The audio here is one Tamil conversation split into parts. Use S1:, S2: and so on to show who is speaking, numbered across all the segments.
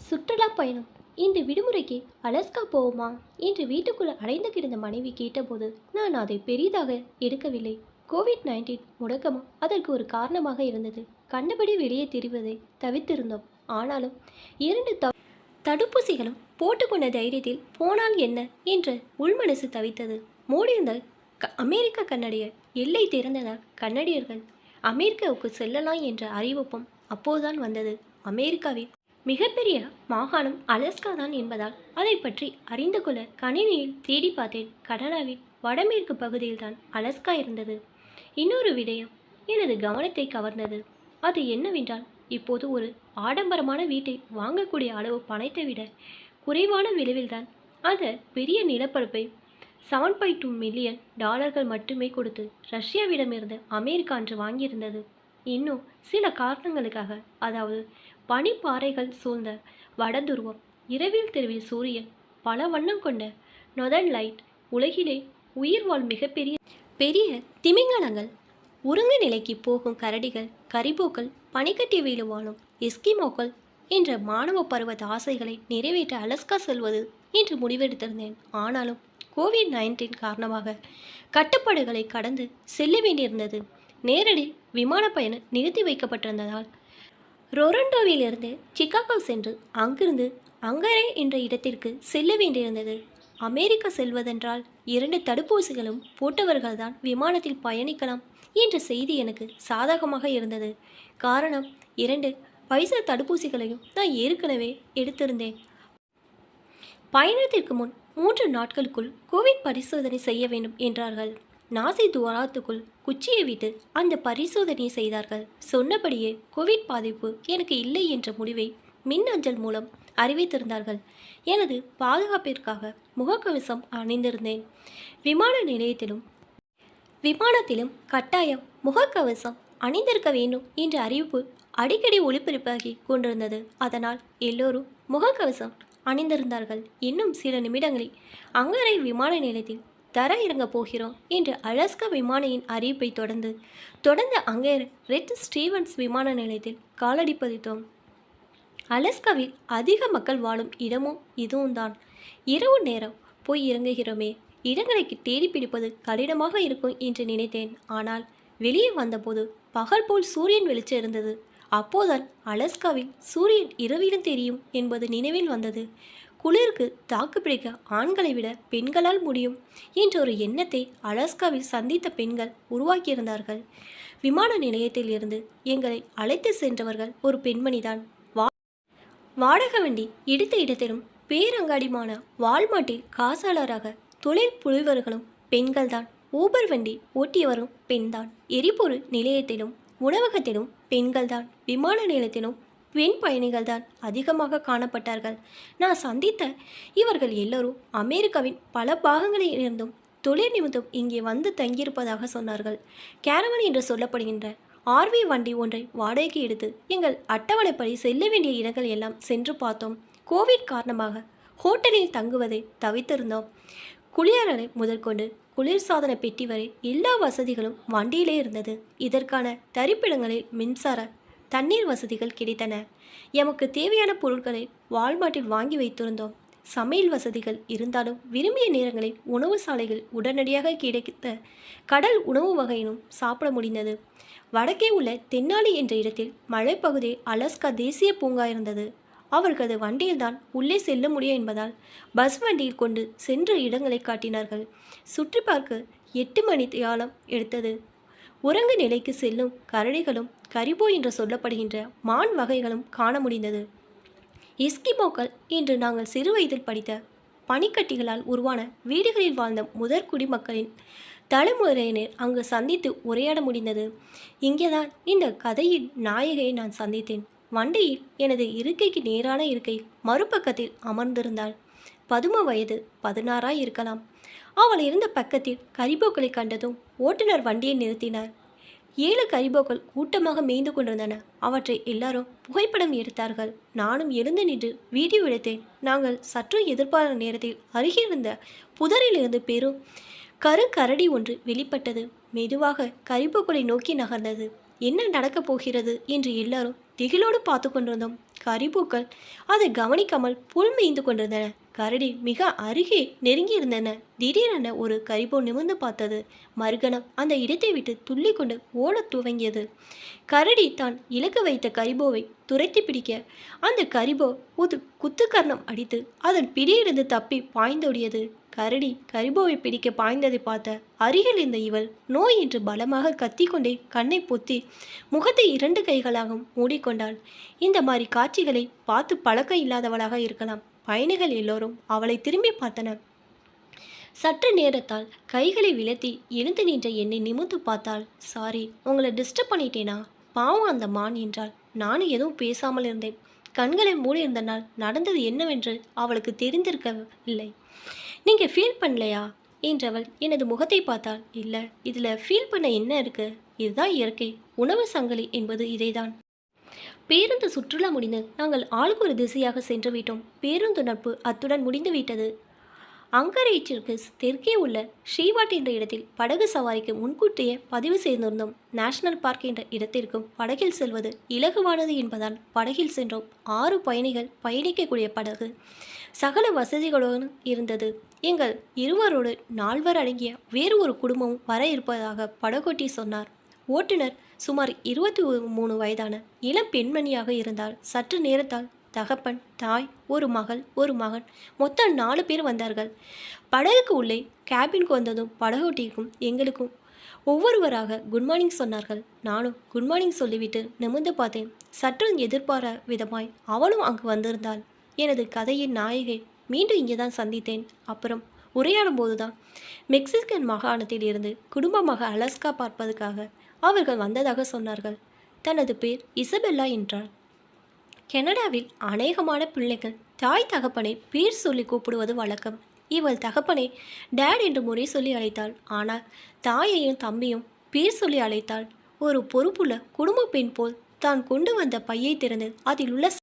S1: சுற்றுலா பயணம். இன்று விடுமுறைக்கு அலஸ்கா போவோமா என்று வீட்டுக்குள் அடைந்து கிடந்த மனைவி கேட்டபோது நான் அதை பெரிதாக எடுக்கவில்லை. கோவிட்-19 முடக்கமும் அதற்கு ஒரு காரணமாக இருந்தது. கண்டபடி வெளியே திரிவதை தவிர்த்திருந்தோம். ஆனாலும் இரண்டு தடுப்பூசிகளும் போட்டுக்கொண்ட தைரியத்தில் போனால் என்ன என்ற உள்மனசு தவித்தது. மூடியிருந்த அமெரிக்க கன்னடியர் எல்லை திறந்ததால் கன்னடியர்கள் அமெரிக்காவுக்கு செல்லலாம் என்ற அறிவிப்பும் அப்போதுதான் வந்தது. அமெரிக்காவில் மிகப்பெரிய மாகாணம் அலஸ்கா தான் என்பதால் அதை பற்றி அறிந்து கொள்ள கணினியில் தேடி பார்த்தேன். கனடாவின் வடமேற்கு பகுதியில் தான் அலஸ்கா இருந்தது. இன்னொரு விடயம் எனது கவனத்தை கவர்ந்தது. அது என்னவென்றால், இப்போது ஒரு ஆடம்பரமான வீட்டை வாங்கக்கூடிய அளவு பணத்தை விட குறைவான விளைவில்தான் அந்த பெரிய நிலப்பரப்பை $7.2 மில்லியன் மட்டுமே கொடுத்து ரஷ்யாவிடமிருந்து அமெரிக்கா அன்று வாங்கியிருந்தது. இன்னும் சில காரணங்களுக்காக, அதாவது பனிப்பாறைகள் சூழ்ந்த வடதுருவம், இரவில் தெருவில் சூரியன், பல வண்ணம் கொண்ட நொதர்ன் லைட், உலகிலே உயிர் வாழ் மிகப்பெரிய பெரிய திமிங்கலங்கள், உறங்கு நிலைக்கு போகும் கரடிகள், கரிபோக்கள், பனிக்கட்டி வீடு வாழும் எஸ்கிமோக்கள் என்ற மாணவ பருவ ஆசைகளை நிறைவேற்ற அலஸ்கா செல்வது என்று முடிவெடுத்திருந்தேன். ஆனாலும் கோவிட்-19 காரணமாக கட்டுப்பாடுகளை கடந்து செல்ல வேண்டியிருந்தது. நேரடி விமான பயணம் நிறுத்தி வைக்கப்பட்டிருந்ததால் ரொரண்டோவிலிருந்து சிகாகோ சென்று அங்கிருந்து அங்கரே என்ற இடத்திற்கு செல்ல வேண்டியிருந்தது. அமெரிக்கா செல்வதென்றால் 2 தடுப்பூசிகளும் போட்டவர்கள்தான் விமானத்தில் பயணிக்கலாம் என்ற செய்தி எனக்கு சாதகமாக இருந்தது. காரணம், 2 பைசர் தடுப்பூசிகளையும் நான் ஏற்கனவே எடுத்திருந்தேன். பயணத்திற்கு முன் 3 நாட்களுக்குள் கோவிட் பரிசோதனை செய்ய வேண்டும் என்றார்கள். நாசி துவாரத்துக்குள் குச்சியை விட்டு அந்த பரிசோதனையை செய்தார்கள். சொன்னபடியே கோவிட் பாதிப்பு எனக்கு இல்லை என்ற முடிவை மின் அஞ்சல் மூலம் அறிவித்திருந்தார்கள். எனது பாதுகாப்பிற்காக முகக்கவசம் அணிந்திருந்தேன். விமானத்திலும் கட்டாயம் முகக்கவசம் அணிந்திருக்க வேண்டும் என்ற அறிவிப்பு அடிக்கடி ஒளிபரப்பாகி கொண்டிருந்தது. அதனால் எல்லோரும் முகக்கவசம் அணிந்திருந்தார்கள். இன்னும் சில நிமிடங்களில் அங்கரை விமான நிலையத்தில் தர இறங்க போகிறோம் என்று அலஸ்கா விமானியின் அறிவிப்பை தொடர்ந்து அங்கே ரெட் ஸ்டீவன்ஸ் விமான நிலையத்தில் காலடி பதித்தோம். அலஸ்காவில் அதிக மக்கள் வாழும் இடமும் இதுவும் தான். இரவு நேரம் போய் இறங்குகிறோமே, இடங்களை தேடி பிடிப்பது கடினமாக இருக்கும் என்று நினைத்தேன். ஆனால் வெளியே வந்தபோது பகல் போல் சூரியன் வெளிச்சம் இருந்தது. அப்போதான் அலஸ்காவில் சூரியன் இரவிலும் தெரியும் என்பது நினைவில் வந்தது. குளிருக்கு தாக்குப்பிடிக்க ஆண்களை விட பெண்களால் முடியும் என்ற ஒரு எண்ணத்தை அலஸ்காவில் சந்தித்த பெண்கள் உருவாக்கியிருந்தார்கள். விமான நிலையத்தில் இருந்து எங்களை அழைத்து சென்றவர்கள் ஒரு பெண்மணிதான். வாடகை வண்டி எடுத்த இடத்திலும் பேரங்காடிமான வால்மார்ட்டில் காசாளராக தொழில் புரிவர்களும் பெண்கள்தான். ஊபர் வண்டி ஓட்டியவரும் பெண்தான். எரிபொருள் நிலையத்திலும் உணவகத்திலும் பெண்கள்தான். விமான நிலையத்திலும் பெண் பயணிகள் தான் அதிகமாக காணப்பட்டார்கள். நான் சந்தித்த இவர்கள் எல்லோரும் அமெரிக்காவின் பல பாகங்களில் இருந்தும் தொழில் நிமித்தம் இங்கே வந்து தங்கியிருப்பதாக சொன்னார்கள். கேரவன் என்று சொல்லப்படுகின்ற ஆர்வி வண்டி ஒன்றை வாடகைக்கு எடுத்து எங்கள் அட்டவணைப்படி செல்ல வேண்டிய இடங்கள் எல்லாம் சென்று பார்த்தோம். கோவிட் காரணமாக ஹோட்டலில் தங்குவதை தவிர்த்திருந்தோம். குளியலறை முதற்கொண்டு குளிர்சாதன பெட்டி வரை எல்லா வசதிகளும் வண்டியிலே இருந்தது. இதற்கான தரிப்பிடங்களில் மின்சார தண்ணீர் வசதிகள் கிடைத்தன. எமக்கு தேவையான பொருட்களை வால்மார்ட்டில் வாங்கி வைத்திருந்தோம். சமையல் வசதிகள் இருந்தாலும் விரும்பிய நேரங்களில் உணவு சாலைகள் உடனடியாக கிடைத்த கடல் உணவு வகையினும் சாப்பிட முடிந்தது. வடக்கே உள்ள தென்னாலி என்ற இடத்தில் மலைப்பகுதியில் அலஸ்கா தேசிய பூங்கா இருந்தது. அவர்களது வண்டியில்தான் உள்ளே செல்ல முடியும் என்பதால் பஸ் வண்டியில் கொண்டு சென்ற இடங்களை காட்டினார்கள். சுற்றி பார்க்க 8 மணி தியாலம் எடுத்தது. உறங்கு நிலைக்கு செல்லும் கரடிகளும் கரிபோ என்று சொல்லப்படுகின்ற மான் வகைகளும் காண முடிந்தது. எஸ்கிமோக்கள் என்று நாங்கள் சிறு வயதில் படித்த பனிக்கட்டிகளால் உருவான வீடுகளில் வாழ்ந்த முதற் குடிமக்களின் தலைமுறையினர் அங்கு சந்தித்து உரையாட முடிந்தது. இங்கேதான் இந்த கதையின் நாயகியை நான் சந்தித்தேன். வண்டியில் எனது இருக்கைக்கு நேரான இருக்கையில் மறுபக்கத்தில் அமர்ந்திருந்தாள். பதும வயது 16 இருக்கலாம். அவள் இருந்த பக்கத்தில் கரிபோக்களை கண்டதும் ஓட்டுநர் வண்டியை நிறுத்தினார். 7 கரிபோக்கள் கூட்டமாக மேய்ந்து கொண்டிருந்தன. அவற்றை எல்லாரும் புகைப்படம் எடுத்தார்கள். நானும் எழுந்து நின்று வீடியோ எடுத்தேன். நாங்கள் சற்று எதிர்பாராத நேரத்தில் அருகிருந்த புதரிலிருந்து பெரும் கருங்கரடி ஒன்று வெளிப்பட்டது. மெதுவாக கரிபோக்களை நோக்கி நகர்ந்தது. என்ன நடக்கப் போகிறது என்று எல்லாரும் திகிலோடு பார்த்து கொண்டிருந்தோம். கரிபூக்கள் அதை கவனிக்காமல் புல் மேய்ந்து கொண்டிருந்தன. கரடி மிக அருகே நெருங்கி இருந்தன. திடீரென ஒரு கரிபோ நிமிர்ந்து பார்த்தது. மறுகணம் அந்த இடத்தை விட்டு துள்ளி கொண்டு ஓடத் துவங்கியது. கரடி தான் இலக்கு வைத்த கரிபோவை துரத்தி பிடிக்க அந்த கரிபோ ஒரு குத்துக்கர்ணம் அடித்து அதன் பிடியிலிருந்து தப்பி பாய்ந்தோடியது. கரடி கரிபோவை பிடிக்க பாய்ந்ததை பார்த்த அருகில் இருந்த இவள் நோய் என்று பலமாக கத்திக்கொண்டே கண்ணை பொத்தி முகத்தை 2 கைகளாகவும் மூடிக்கொண்டாள். இந்த மாதிரி காட்சிகளை பார்த்து பழக்கம் இல்லாதவளாக இருக்கலாம். பயணிகள் எல்லோரும் அவளை திரும்பி பார்த்தனர். சற்று நேரத்தால் கைகளை விலத்தி எழுந்து நின்ற என்னை நிமிர்ந்து பார்த்தாள். சாரி, உங்களை டிஸ்டர்ப் பண்ணிட்டேனா? பாவம் அந்த மான் என்றாள். நானும் எதுவும் பேசாமல் இருந்தேன். கண்களை மூடியிருந்தனால் நடந்தது என்னவென்று அவளுக்கு தெரிந்திருக்கவில்லை. நீங்கள் ஃபீல் பண்ணலையா என்றவள் எனது முகத்தை பார்த்தாள். இல்லை, இதில் ஃபீல் பண்ண என்ன இருக்கு? இதுதான் இயற்கை. உணவு சங்கிலி என்பது இதைதான். பேருந்து சுற்றுலா முடிந்து நாங்கள் ஆளுக்கு ஒரு திசையாக சென்று விட்டோம். பேருந்து நட்பு அத்துடன் முடிந்து விட்டது. அங்கரேச்சிற்கு தெற்கே உள்ள ஸ்ரீவாட் என்ற இடத்தில் படகு சவாரிக்கு முன்கூட்டியே பதிவு செய்திருந்தோம். நேஷனல் பார்க் என்ற இடத்திற்கும் படகில் செல்வது இலகுவானது என்பதால் படகில் சென்றோம். 6 பயணிகள் பயணிக்கக்கூடிய படகு சகல வசதிகளுடன் இருந்தது. எங்கள் இருவரோடு 4 அடங்கிய வேறு ஒரு குடும்பமும் வர இருப்பதாக படகோட்டி சொன்னார். ஓட்டுநர் சுமார் 23 வயதான இளம் பெண்மணியாக இருந்தால் சற்று நேரத்தால் தகப்பன், தாய், ஒரு மகள், ஒரு மகன், மொத்தம் 4 பேர் வந்தார்கள். படகுக்கு உள்ளே கேபினுக்கு வந்ததும் படகோட்டிக்கும் எங்களுக்கும் ஒவ்வொருவராக குட் மார்னிங் சொன்னார்கள். நானும் குட் மார்னிங் சொல்லிவிட்டு நிமிர்ந்து பார்த்தேன். சற்று எதிர்பாரா விதமாய் அவளும் அங்கு வந்திருந்தாள். எனது கதையின் நாயகை மீண்டும் இங்கே தான் சந்தித்தேன். அப்புறம் உரையாடும் போதுதான் மெக்சிகன் மாகாணத்தில் இருந்து குடும்பமாக அலாஸ்கா பார்ப்பதற்காக அவர்கள் வந்ததாக சொன்னார்கள். தனது பேர் இசபெல்லா என்றாள். கனடாவில் அநேகமான பிள்ளைகள் தாய் தகப்பனை பேர் சொல்லி கூப்பிடுவது வழக்கம். இவள் தகப்பனை டேட் என்று முறை சொல்லி அழைத்தாள். ஆனால் தாயையும் தம்பியும் பேர் சொல்லி அழைத்தாள். ஒரு பொறுப்புள்ள குடும்ப பெண் போல் தான் கொண்டு வந்த பையை திறந்து அதில் உள்ள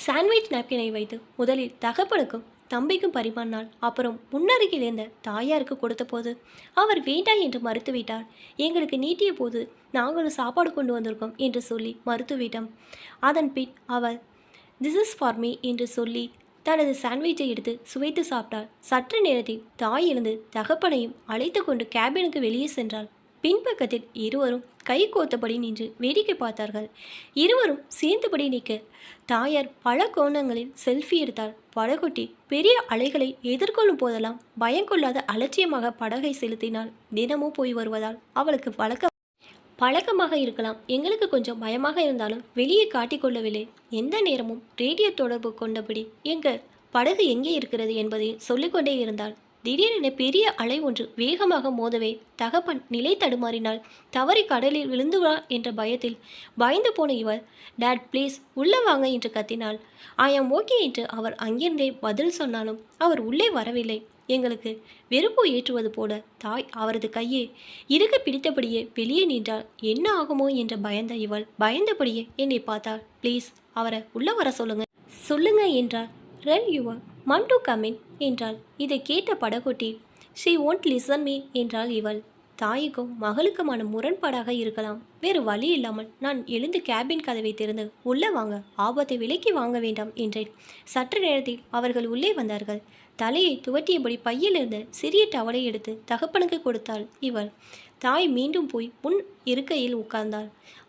S1: சாண்ட்விச் நாப்கினை வைத்து முதலில் தகப்பனுக்கும் தம்பிக்கும் பரிமாறினாள். அப்புறம் முன்னருகில் இருந்த தாயாருக்கு கொடுத்த போது அவர் வேண்டாம் என்று மறுத்துவிட்டார். எங்களுக்கு நீட்டிய போது நாங்களும் சாப்பாடு கொண்டு வந்திருக்கோம் என்று சொல்லி மறுத்துவிட்டோம். அதன் பின் அவள் திஸ் இஸ் ஃபார் மீ என்று சொல்லி தனது சாண்ட்விச்சை எடுத்து சுவைத்து சாப்பிட்டாள். சற்று நேரத்தில் தாய் எழுந்து தகப்பனையும் அழைத்து கொண்டு கேபினுக்கு வெளியே சென்றாள். பின்பக்கத்தில் இருவரும் கை கோத்தபடி நின்று வேடிக்கை பார்த்தார்கள். இருவரும் சேர்ந்தபடி நிற்க தாயார் பல கோணங்களில் செல்ஃபி எடுத்தாள். படகொட்டி பெரிய அலைகளை எதிர்கொள்ளும் போதெல்லாம் பயம் கொள்ளாத அலட்சியமாக படகை செலுத்தினாள். தினமும் போய் வருவதால் அவளுக்கு பழக்கமாக இருக்கலாம். எங்களுக்கு கொஞ்சம் பயமாக இருந்தாலும் வெளியே காட்டிக்கொள்ளவில்லை. எந்த நேரமும் ரேடியோ தொடர்பு கொண்டபடி எங்கள் படகு எங்கே இருக்கிறது என்பதை சொல்லிக்கொண்டே இருந்தாள். திடீரென பெரிய அலை ஒன்று வேகமாக மோதவே தகப்பன் நிலை தடுமாறினாள். தவறி கடலில் விழுந்துவா என்ற பயத்தில் பயந்து போன இவள் டேட் ப்ளீஸ் உள்ளே வாங்க என்று கத்தினாள். ஐ ஆம் ஓகே என்று அவர் அங்கிருந்தே பதில் சொன்னாலும் அவர் உள்ளே வரவில்லை. எங்களுக்கு வெறுப்பு ஏற்றுவது போல தாய் அவரது கையை இறுக பிடித்தபடியே வெளியே நின்றாள். என்ன ஆகுமோ என்று பயந்த இவள் பயந்தபடியே என்னை பார்த்தாள். ப்ளீஸ் அவரை உள்ளே வர சொல்லுங்க என்றாள். ரெல் யுவர் மன் டு கமின் என்றாள். இதை கேட்ட படகொட்டி ஷீ ஒன்ட் லிசன் மீ என்றாள் இவள். தாய்க்கும் மகளுக்குமான முரண்பாடாக இருக்கலாம். வேறு வழி இல்லாமல் நான் எழுந்து கேபின் கதவை திறந்து உள்ளே வாங்க, ஆபத்தை விலைக்கு வாங்க வேண்டாம் என்றேன். சற்று நேரத்தில் அவர்கள் உள்ளே வந்தார்கள். தலையை துவட்டியபடி பையில் இருந்த சிறிய டவலை எடுத்து தகப்பனுக்கு கொடுத்தாள் இவள். தாய் மீண்டும் போய் முன் இருக்கையில் உட்கார்ந்தாள்.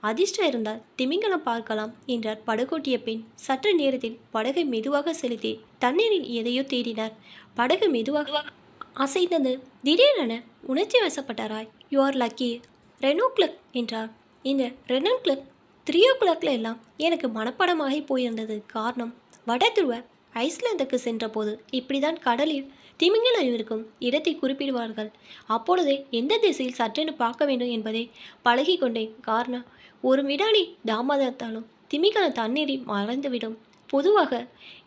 S1: அதிர்ஷ்டம் இருந்தால் திமிங்கலம் பார்க்கலாம் என்றார் படகோட்டிய பெண். சற்று நேரத்தில் படகை மெதுவாக செலுத்தி தண்ணீரில் எதையோ தேடினார். படகு மெதுவாக அசைந்தது. திடீரென உணர்ச்சி வசப்பட்டாராய். யூ ஆர் லக்கி ரெனோ கிளக் என்றார். இந்த ரெனோ கிளக் 3 o'clock எல்லாம் எனக்கு மனப்படமாகி போயிருந்தது. காரணம் வட துருவ ஐஸ்லாந்துக்கு சென்றபோது இப்படிதான் கடலில் திமிங்கலம் இருக்கும் இடத்தை குறிப்பிடுவார்கள். அப்பொழுதே எந்த திசையில் சற்றென்று பார்க்க வேண்டும் என்பதை பழகி கொண்டேன். காரணம் ஒரு வினாடி தாமதத்தாலும் திமிங்கலம் தண்ணீரில் மறைந்துவிடும். பொதுவாக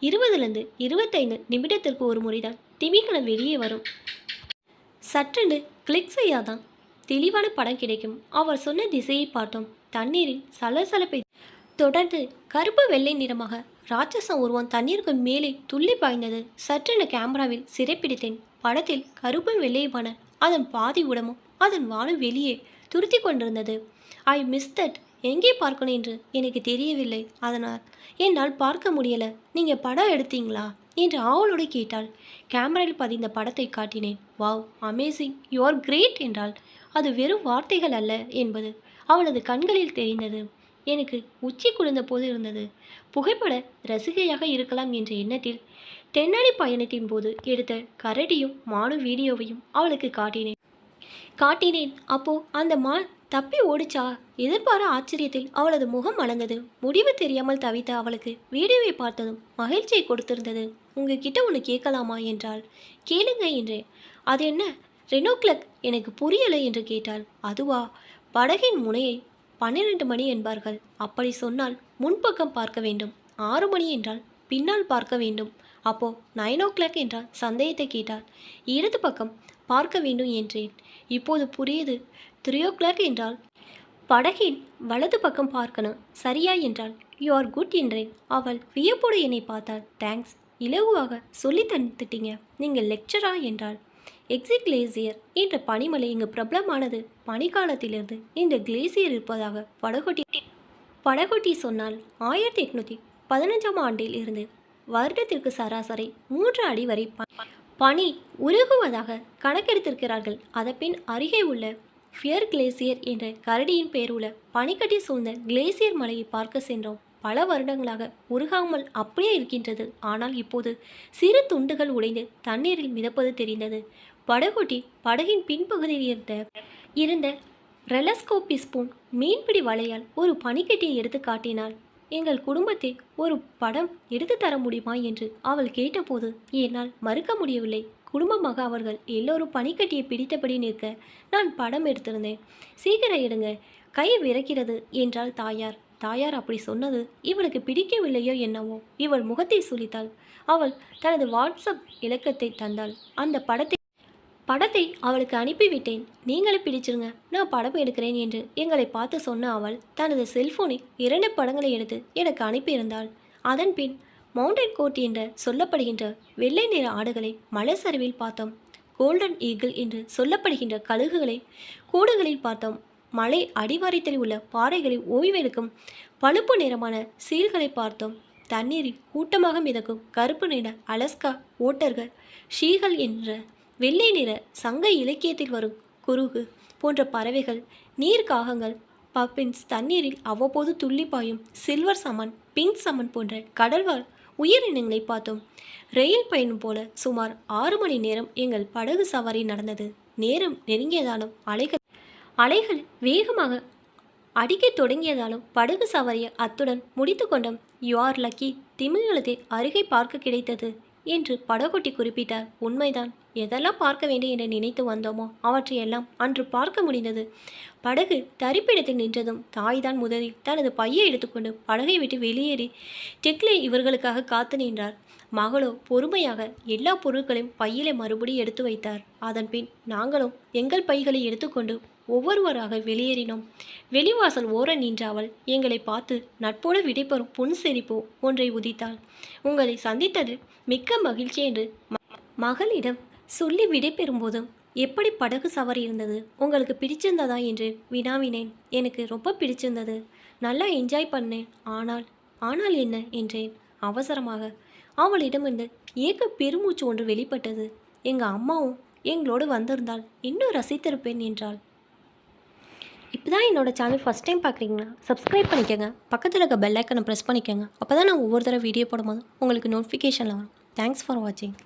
S1: 20 to 25 நிமிடத்திற்கு ஒரு முறைதான் திமிங்கலம் வெளியே வரும். சற்றென்று கிளிக் செய்யாதான் தெளிவான படம் கிடைக்கும். அவர் சொன்ன திசையை பார்த்தோம். தண்ணீரில் சலசலப்பை தொடர்ந்து கருப்பு வெள்ளை நிறமாக ராட்சசம் உருவம் தண்ணீருக்கு மேலே துள்ளி பாய்ந்தது. சற்றென கேமராவில் சிறைப்பிடித்தேன். படத்தில் கருப்பும் வெள்ளையுமான அதன் பாதி உடமும் அதன் வாழும் வெளியே துருத்தி கொண்டிருந்தது. ஐ மிஸ் தட் எங்கே பார்க்கணும் என்று எனக்கு தெரியவில்லை. அதனால் என்னால் பார்க்க முடியல. நீங்கள் படம் எடுத்தீங்களா என்று ஆவலோடு கேட்டாள். கேமராவில் பதிந்த படத்தை காட்டினேன். Wow, amazing, you are great என்றாள். அது வெறும் வார்த்தைகள் அல்ல என்பது அவளது கண்களில் தெரிந்தது. எனக்கு உச்சி குளிர்ந்த போது இருந்தது. புகைப்பட ரசிகையாக இருக்கலாம் என்ற எண்ணத்தில் தென்னாலி பயணத்தின் போது எடுத்த கரடியும் மானு வீடியோவையும் அவளுக்கு காட்டினேன். அப்போ அந்த மான் தப்பி ஓடிச்சா? எதிர்பார ஆச்சரியத்தில் அவளது முகம் மலர்ந்தது. முடிவு தெரியாமல் தவித்த அவளுக்கு வீடியோவை பார்த்ததும் மகிழ்ச்சியை கொடுத்திருந்தது. உங்ககிட்ட ஒன்று கேட்கலாமா என்றாள். கேளுங்க என்றேன். அது என்ன? ரெனோ கிளக் எனக்கு புரியலை என்று கேட்டாள். அதுவா, படகின் முனையை 12 மணி என்பார்கள். அப்படி சொன்னால் முன்பக்கம் பார்க்க வேண்டும். 6 மணி என்றால் பின்னால் பார்க்க வேண்டும். அப்போ 9 என்றால் சந்தேகத்தை கேட்டாள். இடது பக்கம் பார்க்க வேண்டும் என்றேன். இப்போது புரியுது. 3 என்றால் படகின் வலது பக்கம் பார்க்கணும். சரியா என்றாள். யூ ஆர் குட் என்றேன். அவள் வியப்போடு என்னை பார்த்தாள். தேங்க்ஸ், இலகுவாக சொல்லி தந்துட்டீங்க. நீங்கள் லெக்சரா என்றாள். எக்ஸிட் கிளேசியர் என்ற பனிமலை இங்கு பிரபலமானது. பனிக்காலத்திலிருந்து இந்த கிளேசியர் இருப்பதாக படகோட்டி சொன்னால் 1815ஆம் ஆண்டில் இருந்து வருடத்திற்கு சராசரி 3 அடி வரை பனி உருகுவதாக கணக்கெடுத்திருக்கிறார்கள். அதன்பின் அருகே உள்ள ஃபியர் கிளேசியர் என்ற கரடியின் பெயர் உள்ள பனிக்கட்டி சூழ்ந்த கிளேசியர் மலையை பார்க்க சென்றோம். பல வருடங்களாக உருகாமல் அப்படியே இருக்கின்றது. ஆனால் இப்போது சிறு துண்டுகள் உடைந்து தண்ணீரில் மிதப்பது தெரிந்தது. படகோட்டி படகின் பின்பகுதியில் இருந்த ரெலஸ்கோபி ஸ்பூன் மீன்பிடி வலையால் ஒரு பனிக்கட்டியை எடுத்து காட்டினாள். எங்கள் குடும்பத்தை ஒரு படம் எடுத்து தர முடியுமா என்று அவள் கேட்டபோது என்னால் மறுக்க முடியவில்லை. குடும்பமாக அவர்கள் எல்லோரும் பனிக்கட்டியை பிடித்தபடி நிற்க நான் படம் எடுத்திருந்தேன். சீக்கிரம் எடுங்க, கை விறக்கிறது என்றாள் தாயார். தாயார் அப்படி சொன்னது இவளுக்கு பிடிக்கவில்லையோ என்னவோ. இவள் முகத்தை சுளித்தாள். அவள் தனது வாட்ஸ்அப் இலக்கத்தை தந்தாள். அந்த படத்தை அவளுக்கு அனுப்பிவிட்டேன். நீங்களும் பிடிச்சிருங்க, நான் படம் எடுக்கிறேன் என்று எங்களை பார்த்து சொன்ன அவள் தனது செல்போனில் 2 படங்களை எடுத்து எனக்கு அனுப்பியிருந்தாள். அதன் பின் மவுண்டன் கோட் என்று சொல்லப்படுகின்ற வெள்ளை நிற ஆடுகளை மலை சரிவில் பார்த்தோம். கோல்டன் ஈகிள் என்று சொல்லப்படுகின்ற கழுகுகளை கூடுகளில் பார்த்தோம். மலை அடிவாரத்தில் உள்ள பாறைகளில் ஓய்வெடுக்கும் பழுப்பு நிறமான சீல்களை பார்த்தோம். தண்ணீரில் கூட்டமாக மிதக்கும் கருப்பு நிற அலஸ்கா ஓட்டர்கள், ஷீகள் என்ற வெள்ளை நிற சங்க இலக்கியத்தில் வரும் குருகு போன்ற பறவைகள், நீர்க்காகங்கள், பப்பின்ஸ், தண்ணீரில் அவ்வப்போது துள்ளி பாயும் சில்வர் சமன், பிங்க் சமன் போன்ற கடல்வாழ் உயிரினங்களை பார்த்தோம். ரயில் பயணம் போல சுமார் 6 மணி நேரம் எங்கள் படகு சவாரி நடந்தது. நேரம் நெருங்கியதாலும் அலைகள் வேகமாக அடிக்கத் தொடங்கியதாலும் படகு சவாரியை அத்துடன் முடித்து கொண்டோம். யூ ஆர் லக்கி, திமிங்கலத்தை அருகே பார்க்க கிடைத்தது என்று படகோட்டி குறிப்பிட்டார். உண்மைதான். எதெல்லாம் பார்க்க வேண்டும் என்று நினைத்து வந்தோமோ அவற்றையெல்லாம் அன்று பார்க்க முடிந்தது. படகு தரிப்பிடத்தில் நின்றதும் தாய்தான் முதலில் தனது பையை எடுத்துக்கொண்டு படகை விட்டு வெளியேறி டெக்லே இவர்களுக்காக காத்து நின்றார். மகளோ பொறுமையாக எல்லா பொருட்களையும் பையிலே மறுபடி எடுத்து வைத்தார். அதன் பின் நாங்களும் எங்கள் பைகளை எடுத்துக்கொண்டு ஒவ்வொருவராக வெளியேறினோம். வெளிவாசல் ஓர நின்ற அவள் எங்களை பார்த்து நட்போடு விடைபெறும் புன்சிரிப்பு ஒன்றை உதித்தாள். உங்களை சந்தித்தது மிக்க மகிழ்ச்சி என்று மகளிடம் சொல்லி விடைபெறும்போதும் எப்படி படகு சவாரி இருந்தது, உங்களுக்கு பிடிச்சிருந்ததா என்று வினாவினேன். எனக்கு ரொம்ப பிடிச்சிருந்தது, நல்லா என்ஜாய் பண்ணேன். ஆனால் என்ன என்றேன் அவசரமாக. அவளிடமிருந்து ஏக்க பெருமூச்சு ஒன்று வெளிப்பட்டது. எங்கள் அம்மாவும் எங்களோடு வந்திருந்தால் இன்னும் ரசித்திருப்பேன் என்றாள். இப்போ தான் என்னோடய சேனல் ஃபஸ்ட் டைம் பார்க்குறீங்கன்னா சப்ஸ்கிரைப் பண்ணிக்கோங்க. பக்கத்தில் இருக்க பெல் ஐக்கனை ப்ரெஸ் பண்ணிக்கோங்க. அப்போ தான் நான் ஒவ்வொரு தடவை வீடியோ போடும்போது உங்களுக்கு நோட்டிஃபிகேஷனில் வரும். தேங்க்ஸ் ஃபார் வாட்சிங்.